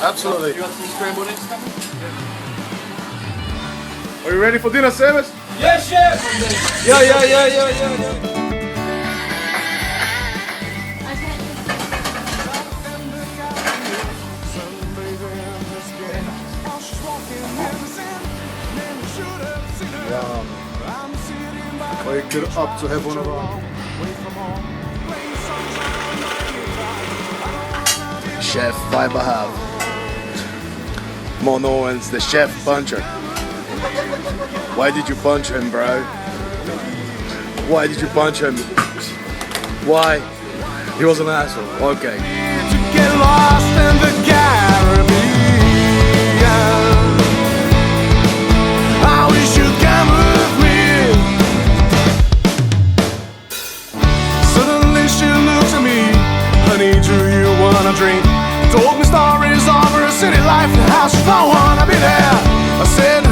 Absolutely. You got some scrambled eggs coming? Are you ready for dinner service? Yes, chef! Yeah. Wake it up to have one of our Chef Viberhab. More known as the Chef Puncher. Why did you punch him, bro? Why did you punch him? Why? He was an asshole. Okay. To get lost in the Caribbean, I wish you'd come with me. Suddenly she looked at me, honey, do you wanna drink? Told me stories of her city life and how she don't wanna be there. I said,